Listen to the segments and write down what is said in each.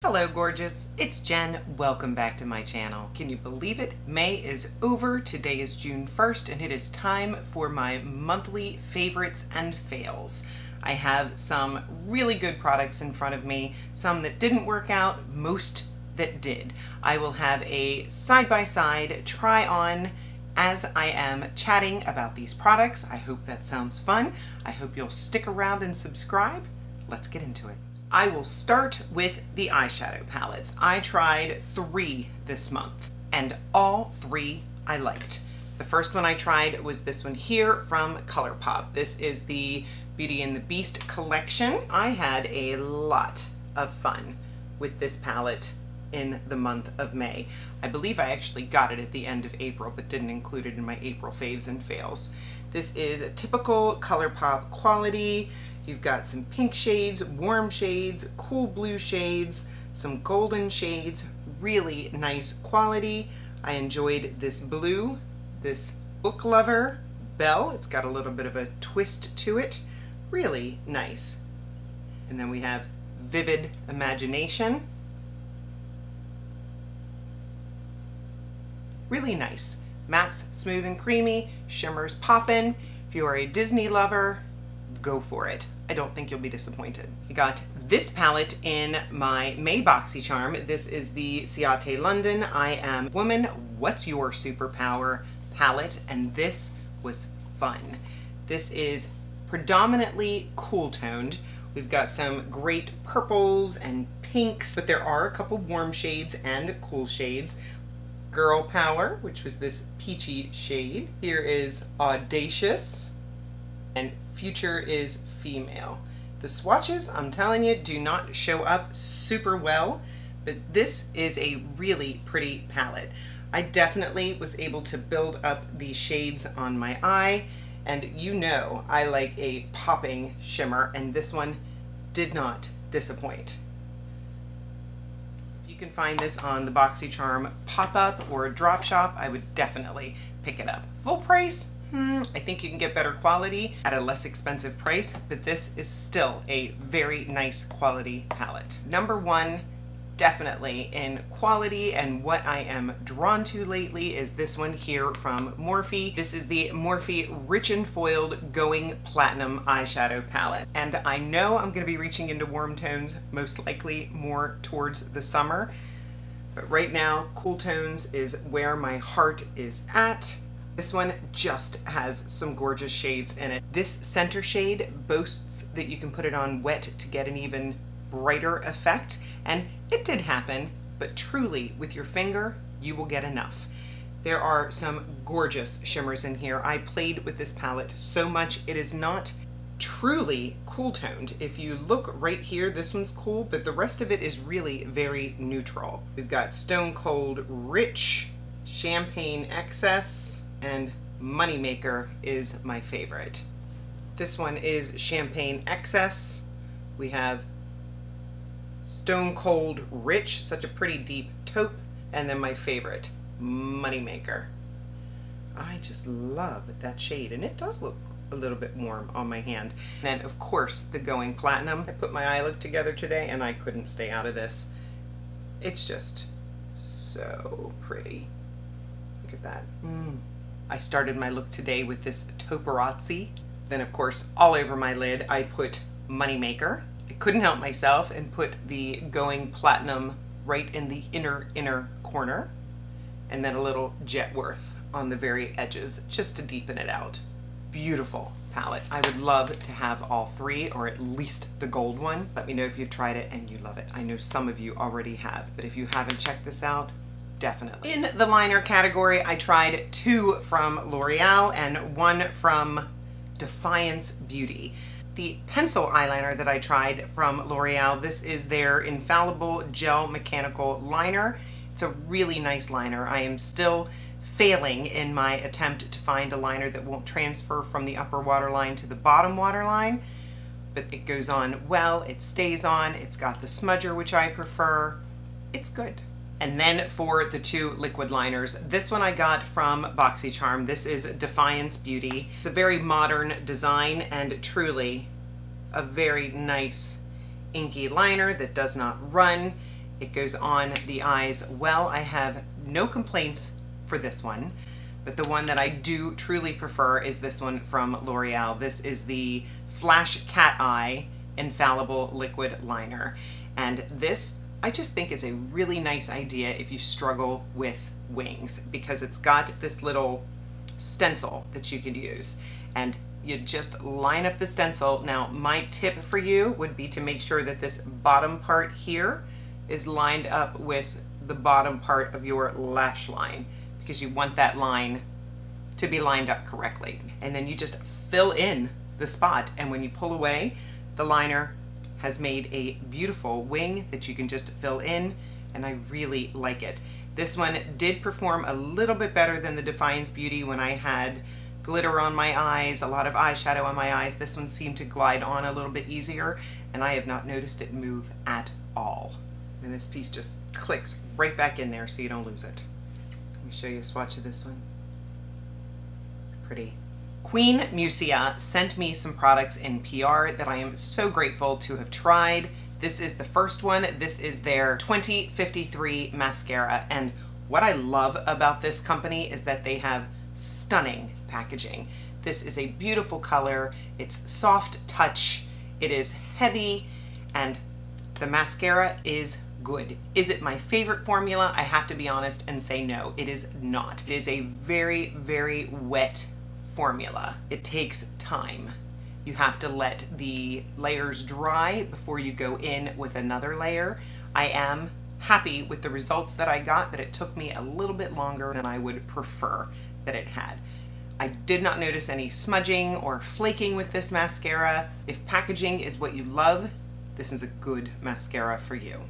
Hello gorgeous, it's Jen. Welcome back to my channel. Can you believe it? May is over. Today is June 1st and it is time for my monthly favorites and fails. I have some really good products in front of me, some that didn't work out, most that did. I will have a side-by-side try on as I am chatting about these products. I hope that sounds fun. I hope you'll stick around and subscribe. Let's get into it. I will start with the eyeshadow palettes. I tried 3 this month, and all 3 I liked. The first one I tried was this one here from ColourPop. This is the Beauty and the Beast collection. I had a lot of fun with this palette in the month of May. I believe I actually got it at the end of April, but didn't include it in my April faves and fails. This is a typical ColourPop quality. You've got some pink shades, warm shades, cool blue shades, some golden shades, really nice quality. I enjoyed this blue, this Book Lover Belle. It's got a little bit of a twist to it. Really nice. And then we have Vivid Imagination. Really nice. Mattes smooth and creamy, shimmers poppin'. If you are a Disney lover, go for it. I don't think you'll be disappointed. I got this palette in my May BoxyCharm. This is the Ciate London I Am Woman, What's Your Superpower palette, and this was fun. This is predominantly cool toned. We've got some great purples and pinks, but there are a couple warm shades and cool shades. Girl Power, which was this peachy shade. Here is Audacious, and Future is Female. The swatches, I'm telling you, do not show up super well, but this is a really pretty palette. I definitely was able to build up the shades on my eye, and you know I like a popping shimmer, and this one did not disappoint. If you can find this on the BoxyCharm pop-up or drop shop, I would definitely pick it up. Full price? I think you can get better quality at a less expensive price, but this is still a very nice quality palette. Number 1, definitely in quality, and what I am drawn to lately is this one here from Morphe. This is the Morphe Rich and Foiled Going Platinum eyeshadow palette. And I know I'm going to be reaching into warm tones, most likely more towards the summer. But right now, cool tones is where my heart is at. This one just has some gorgeous shades in it. This center shade boasts that you can put it on wet to get an even brighter effect, and it did happen, but truly with your finger you will get enough. There are some gorgeous shimmers in here. I played with this palette so much. It is not truly cool toned. If you look right here, this one's cool, but the rest of it is really very neutral. We've got Stone Cold Rich, Champagne Excess, and Moneymaker is my favorite. This one is Champagne Excess. We have Stone Cold Rich, such a pretty deep taupe, and then my favorite, Moneymaker. I just love that shade, and it does look a little bit warm on my hand. And then of course the Going Platinum. I put my eye look together today and I couldn't stay out of this. It's just so pretty. Look at that. I started my look today with this Tauperazzi. Then of course, all over my lid, I put Moneymaker. I couldn't help myself and put the Going Platinum right in the inner corner. And then a little Jetworth on the very edges, just to deepen it out. Beautiful palette. I would love to have all 3, or at least the gold one. Let me know if you've tried it and you love it. I know some of you already have, but if you haven't checked this out, definitely. In the liner category, I tried 2 from L'Oreal and 1 from Defiance Beauty. The pencil eyeliner that I tried from L'Oreal, this is their Infallible Gel Mechanical Liner. It's a really nice liner. I am still failing in my attempt to find a liner that won't transfer from the upper waterline to the bottom waterline, but it goes on well, it stays on, it's got the smudger, which I prefer. It's good. And then for the 2 liquid liners, this one I got from BoxyCharm. This is Defiance Beauty. It's a very modern design and truly a very nice inky liner that does not run. It goes on the eyes well. I have no complaints for this one, but the one that I do truly prefer is this one from L'Oreal. This is the Flash Cat Eye Infallible Liquid Liner. And this, I just think, is a really nice idea if you struggle with wings, because it's got this little stencil that you could use. And you just line up the stencil. Now, my tip for you would be to make sure that this bottom part here is lined up with the bottom part of your lash line, because you want that line to be lined up correctly. And then you just fill in the spot, and when you pull away, the liner has made a beautiful wing that you can just fill in, and I really like it. This one did perform a little bit better than the Defiance Beauty when I had glitter on my eyes, a lot of eyeshadow on my eyes. This one seemed to glide on a little bit easier, and I have not noticed it move at all. And this piece just clicks right back in there so you don't lose it. Let me show you a swatch of this one. Pretty. Queen Musia sent me some products in PR that I am so grateful to have tried. This is the first one. This is their 2053 mascara, and what I love about this company is that they have stunning packaging. This is a beautiful color, it's soft touch, it is heavy, and the mascara is good. Is it my favorite formula? I have to be honest and say no, it is not. It is a very, very wet formula. It takes time. You have to let the layers dry before you go in with another layer. I am happy with the results that I got, but it took me a little bit longer than I would prefer that it had. I did not notice any smudging or flaking with this mascara. If packaging is what you love, this is a good mascara for you.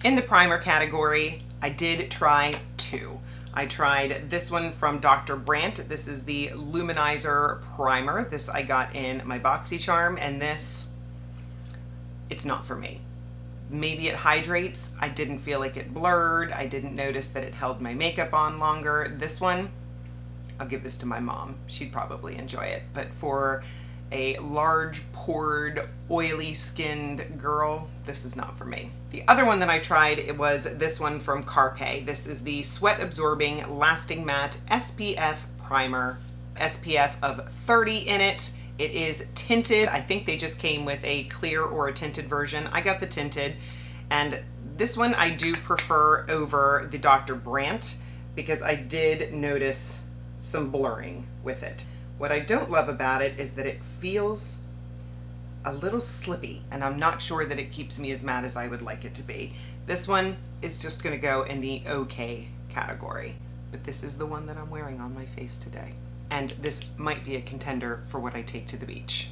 In the primer category, I did try two. I tried this one from Dr. Brandt. This is the Luminizer Primer. This I got in my BoxyCharm, and this, it's not for me. Maybe it hydrates. I didn't feel like it blurred. I didn't notice that it held my makeup on longer. This one, I'll give this to my mom. She'd probably enjoy it. But for a large pored, oily skinned girl, this is not for me. The other one that I tried, it was this one from Carpe. This is the Sweat Absorbing Lasting Matte SPF Primer. SPF of 30 in it. It is tinted. I think they just came with a clear or a tinted version. I got the tinted, and this one I do prefer over the Dr. Brandt because I did notice some blurring with it. What I don't love about it is that it feels a little slippy, and I'm not sure that it keeps me as matte as I would like it to be. This one is just going to go in the okay category, but this is the one that I'm wearing on my face today. And this might be a contender for what I take to the beach.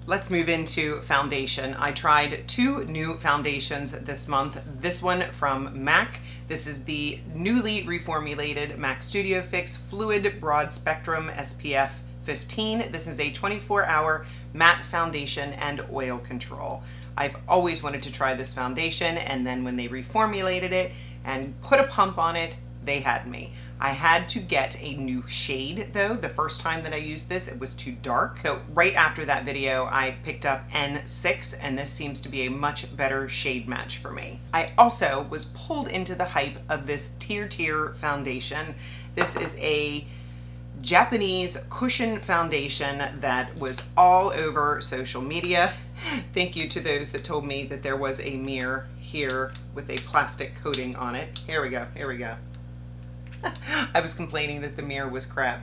Let's move into foundation. I tried two new foundations this month. This one from MAC. This is the newly reformulated MAC Studio Fix Fluid Broad Spectrum SPF 15. This is a 24-hour matte foundation and oil control. I've always wanted to try this foundation, and then when they reformulated it and put a pump on it, they had me. I had to get a new shade though. The first time that I used this, it was too dark. So right after that video, I picked up N6, and this seems to be a much better shade match for me. I also was pulled into the hype of this Tear foundation. This is a Japanese cushion foundation that was all over social media. Thank you to those that told me that there was a mirror here with a plastic coating on it. Here we go, here we go. I was complaining that the mirror was crap.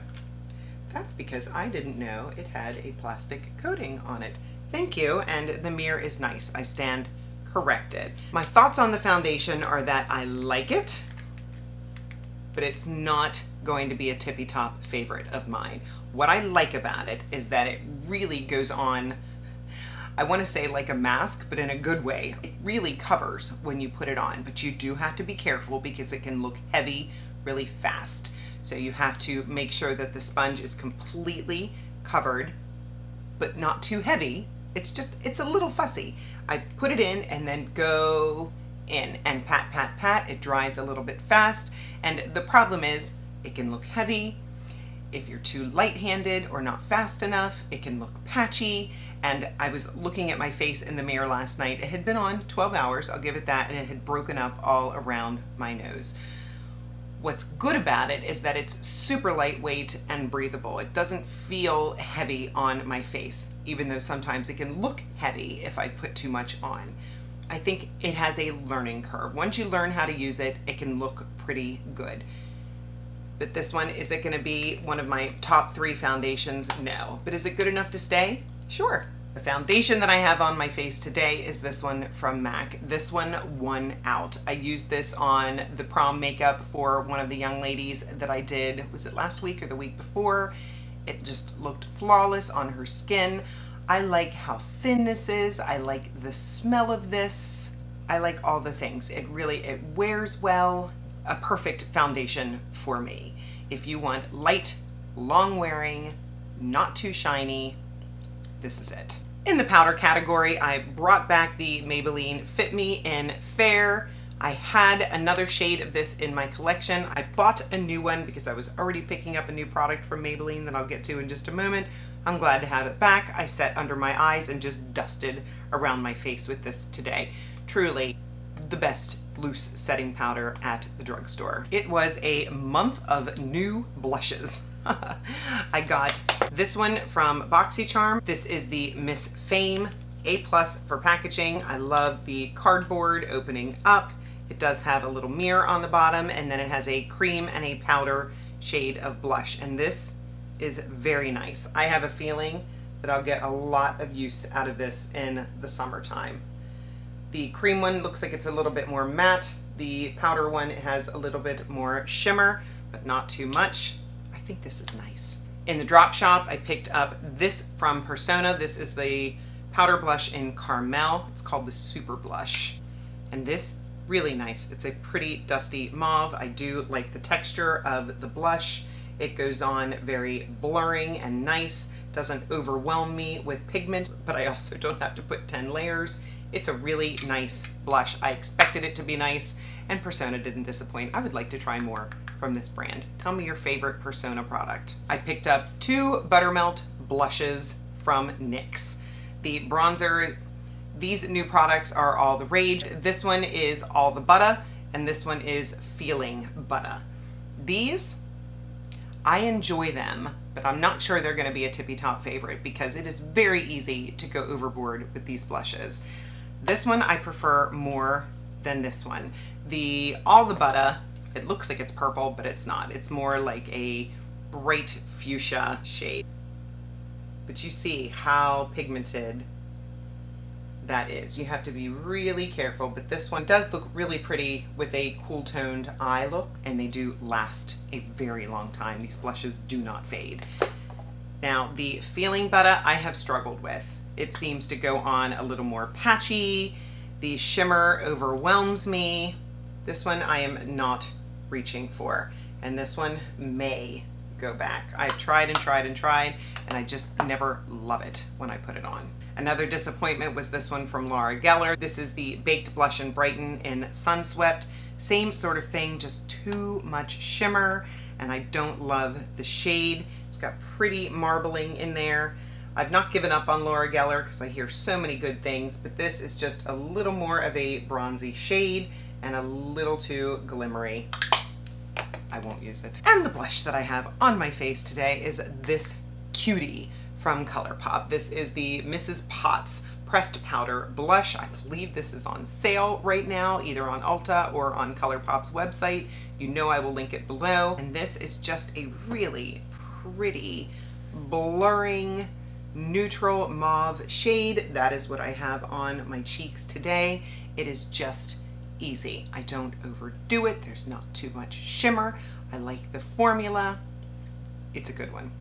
That's because I didn't know it had a plastic coating on it. Thank you, and the mirror is nice. I stand corrected. My thoughts on the foundation are that I like it, but it's not going to be a tippy top favorite of mine. What I like about it is that it really goes on, I want to say like a mask, but in a good way. It really covers when you put it on, but you do have to be careful because it can look heavy really fast. So you have to make sure that the sponge is completely covered, but not too heavy. It's a little fussy. I put it in and then go in and pat, pat, pat. It dries a little bit fast. And the problem is it can look heavy. If you're too light-handed or not fast enough, it can look patchy. And I was looking at my face in the mirror last night. It had been on 12 hours, I'll give it that, and it had broken up all around my nose. What's good about it is that it's super lightweight and breathable. It doesn't feel heavy on my face, even though sometimes it can look heavy if I put too much on. I think it has a learning curve. Once you learn how to use it, it can look pretty good. But this one, is it gonna be one of my top 3 foundations? No. But is it good enough to stay? Sure. The foundation that I have on my face today is this one from MAC. This one won out. I used this on the prom makeup for one of the young ladies that I did, was it last week or the week before? It just looked flawless on her skin. I like how thin this is. I like the smell of this. I like all the things. It wears well. A perfect foundation for me. If you want light, long wearing, not too shiny, this is it. In the powder category, I brought back the Maybelline Fit Me in Fair. I had another shade of this in my collection. I bought a new one because I was already picking up a new product from Maybelline that I'll get to in just a moment. I'm glad to have it back. I set under my eyes and just dusted around my face with this today. Truly the best loose setting powder at the drugstore. It was a month of new blushes. I got this one from BoxyCharm. This is the Miss Fame A+ for packaging. I love the cardboard opening up. It does have a little mirror on the bottom, and then it has a cream and a powder shade of blush. And this is very nice. I have a feeling that I'll get a lot of use out of this in the summertime. The cream one looks like it's a little bit more matte. The powder one has a little bit more shimmer, but not too much. I think this is nice. In the drop shop, I picked up this from Persona. This is the powder blush in Caramel. It's called the Super Blush. And this, really nice. It's a pretty dusty mauve. I do like the texture of the blush. It goes on very blurring and nice. Doesn't overwhelm me with pigment, but I also don't have to put 10 layers. It's a really nice blush. I expected it to be nice, and Persona didn't disappoint. I would like to try more from this brand. Tell me your favorite Persona product. I picked up 2 Buttermelt blushes from NYX. The bronzer, these new products are all the rage. This one is All the Butter, and this one is Feeling Butter. These, I enjoy them, but I'm not sure they're gonna be a tippy top favorite because it is very easy to go overboard with these blushes. This one I prefer more than this one. The All the Butter, it looks like it's purple, but it's not. It's more like a bright fuchsia shade. But you see how pigmented that is. You have to be really careful, but this one does look really pretty with a cool toned eye look, and they do last a very long time. These blushes do not fade. Now, the Feeling Butter I have struggled with. It seems to go on a little more patchy. The shimmer overwhelms me. This one I am not reaching for, and this one may go back. I've tried and tried and tried, and I just never love it when I put it on. Another disappointment was this one from Laura Geller. This is the Baked Blush and Brighten in Sunswept. Same sort of thing, just too much shimmer, and I don't love the shade. It's got pretty marbling in there. I've not given up on Laura Geller because I hear so many good things, but this is just a little more of a bronzy shade and a little too glimmery. I won't use it. And the blush that I have on my face today is this cutie from ColourPop. This is the Mrs. Potts Pressed Powder Blush. I believe this is on sale right now, either on Ulta or on ColourPop's website. You know I will link it below. And this is just a really pretty, blurring, neutral mauve shade. That is what I have on my cheeks today. It is just easy. I don't overdo it. There's not too much shimmer. I like the formula. It's a good one.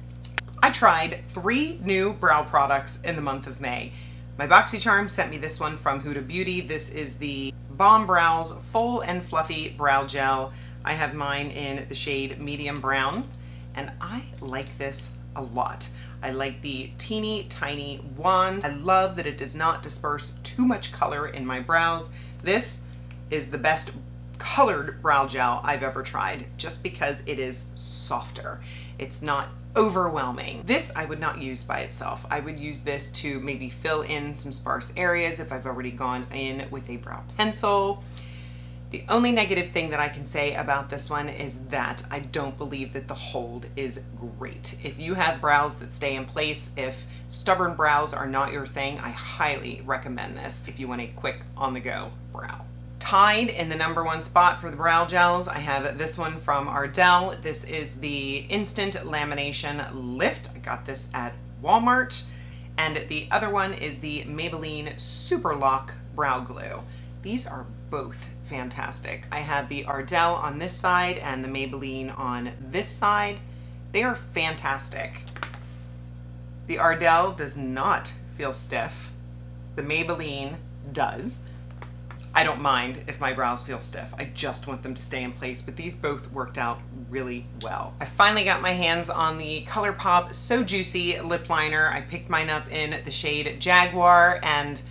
I tried 3 new brow products in the month of May. My BoxyCharm sent me this one from Huda Beauty. This is the Balm Brows Full and Fluffy Brow Gel. I have mine in the shade Medium Brown, and I like this a lot. I like the teeny tiny wand. I love that it does not disperse too much color in my brows. This is the best colored brow gel I've ever tried, just because it is softer. It's not overwhelming. This I would not use by itself. I would use this to maybe fill in some sparse areas if I've already gone in with a brow pencil. The only negative thing that I can say about this one is that I don't believe that the hold is great. If you have brows that stay in place, if stubborn brows are not your thing, I highly recommend this if you want a quick on-the-go brow. Tied in the #1 spot for the brow gels, I have this one from Ardell. This is the Instant Lamination Lift. I got this at Walmart. And the other one is the Maybelline Super Lock Brow Glue. These are both fantastic. I have the Ardell on this side and the Maybelline on this side. They are fantastic. The Ardell does not feel stiff. The Maybelline does. I don't mind if my brows feel stiff. I just want them to stay in place, but these both worked out really well. I finally got my hands on the ColourPop So Juicy lip liner. I picked mine up in the shade Jaguar and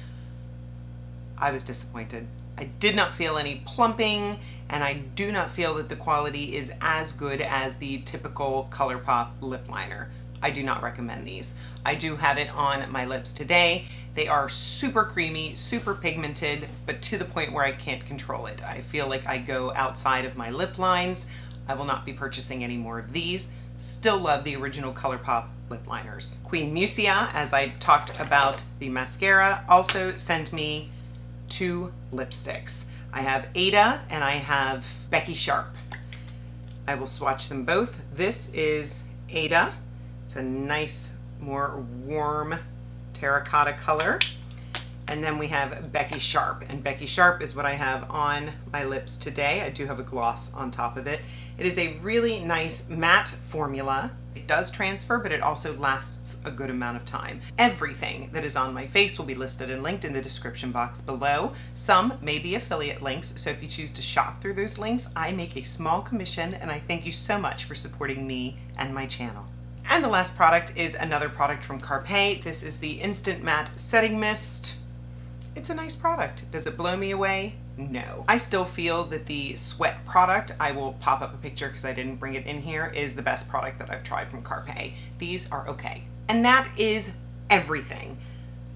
I was disappointed. I did not feel any plumping, and I do not feel that the quality is as good as the typical ColourPop lip liner. I do not recommend these. I do have it on my lips today. They are super creamy, super pigmented, but to the point where I can't control it. I feel like I go outside of my lip lines. I will not be purchasing any more of these. Still love the original ColourPop lip liners. Queen Musia, as I talked about the mascara, also sent me 2 lipsticks. I have Ada and I have Becky Sharp. I will swatch them both. This is Ada. It's a nice, more warm terracotta color. And then we have Becky Sharp, and Becky Sharp is what I have on my lips today. I do have a gloss on top of it. It is a really nice matte formula. It does transfer, but it also lasts a good amount of time. Everything that is on my face will be listed and linked in the description box below. Some may be affiliate links, so if you choose to shop through those links, I make a small commission, and I thank you so much for supporting me and my channel. And the last product is another product from Carpe. This is the Instant Matte Setting Mist. It's a nice product. Does it blow me away? No. I still feel that the Sweat product, I will pop up a picture because I didn't bring it in here, is the best product that I've tried from Carpe. These are okay. And that is everything.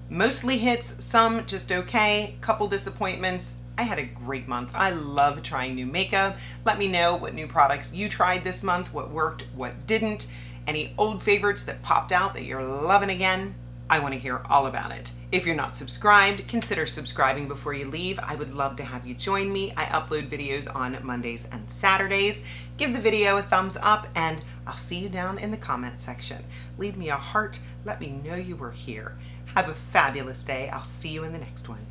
Mostly hits, some just okay, couple disappointments. I had a great month. I love trying new makeup. Let me know what new products you tried this month, what worked, what didn't, any old favorites that popped out that you're loving again. I want to hear all about it. If you're not subscribed, consider subscribing before you leave. I would love to have you join me. I upload videos on Mondays and Saturdays. Give the video a thumbs up, and I'll see you down in the comment section. Leave me a heart. Let me know you were here. Have a fabulous day. I'll see you in the next one.